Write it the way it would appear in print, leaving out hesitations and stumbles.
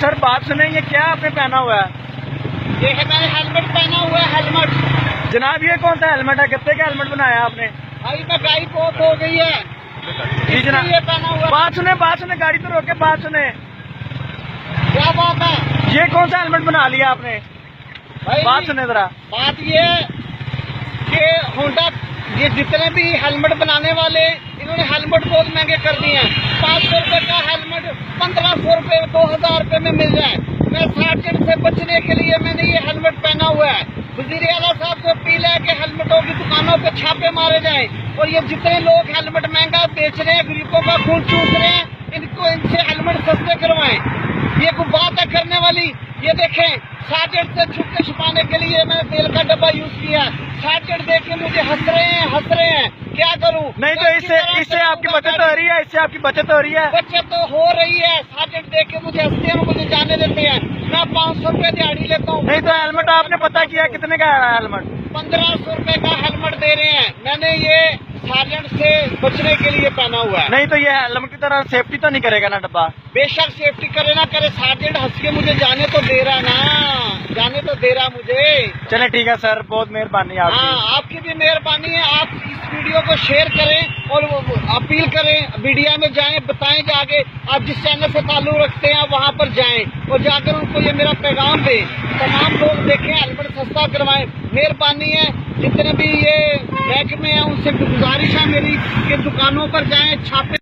Sir बात सुने, ये क्या आपने पहना हुआ है? ये है, मैंने हेलमेट पहना हुआ है। हेलमेट जनाब, ये कौन सा हेलमेट है? कितने का हेलमेट बनाया आपने? भाई महंगाई बहुत हो गई है। जी जनाब, ये पहना हुआ। बात सुने, गाड़ी तो रोके, बात सुने। क्या बात है? ये कौन सा हेलमेट बना लिया आपने? भाई बात सुने जरा। बात ये कि होंडा, ये जितने भी हेलमेट बनाने वाले, इन्होंने हेलमेट बहुत महंगे कर दिए हैं। 500 रुपए का हेलमेट 1500 रुपए 2000 रुपए में मिल रहा है। मैं एक्सीडेंट से बचने के लिए मैंने ये हेलमेट पहना हुआ है। वजीर आला साहब से अपील है कि हेलमेटों की दुकानों पे छापे मारे जाएं और ये जितने लोग हेलमेट महंगा बेच रहे हैं, गरीबों का खून चूस रहे हैं, इनको इनसे हेलमेट सस्ते करवाएं। ये कोई बात है करने वाली? ये देखें, सार्जेंट से छुपके छुपाने के लिए मैंने तेल का डब्बा यूज किया। सार्जेंट देख के मुझे हंस रहे हैं। क्या करूं? नहीं तो इससे आपकी बचत हो रही है, इससे आपकी बचत हो रही है। बचत तो हो रही है। सार्जेंट देख के मुझे हंसते हैं, मुझे जाने देते हैं। मैं 500 रुपए दिहाड़ी लेता हूँ। नहीं तो हेलमेट आपने पता किया कितने का है हेलमेट? 1500 रुपए का हेलमेट दे रहे हैं। मैंने ये सार्जेंट से बचने के लिए पहना हुआ है। नहीं तो ये हेलमेट की तरह सेफ्टी तो नहीं करेगा ना डब्बा? बेशक सेफ्टी करे ना करे, सार्जेंट हंस के मुझे जाने तो दे रहा ना, जाने तो दे रहा मुझे। चले ठीक है सर, बहुत मेहरबानी आपकी। हाँ, आपकी भी मेहरबानी है। आप इस वीडियो को शेयर करें और अपील करें, मीडिया में जाएं, बताएं जाके। आप जिस चैनल से ताल्लुक रखते हैं आप वहाँ पर जाएं और जाकर उनको ये मेरा पैगाम दें। तमाम लोग देखें, हेलमेट सस्ता करवाएं। मेहरबानी है। जितने भी ये महकमे हैं उनसे गुजारिश है मेरी कि दुकानों पर जाएं, छापे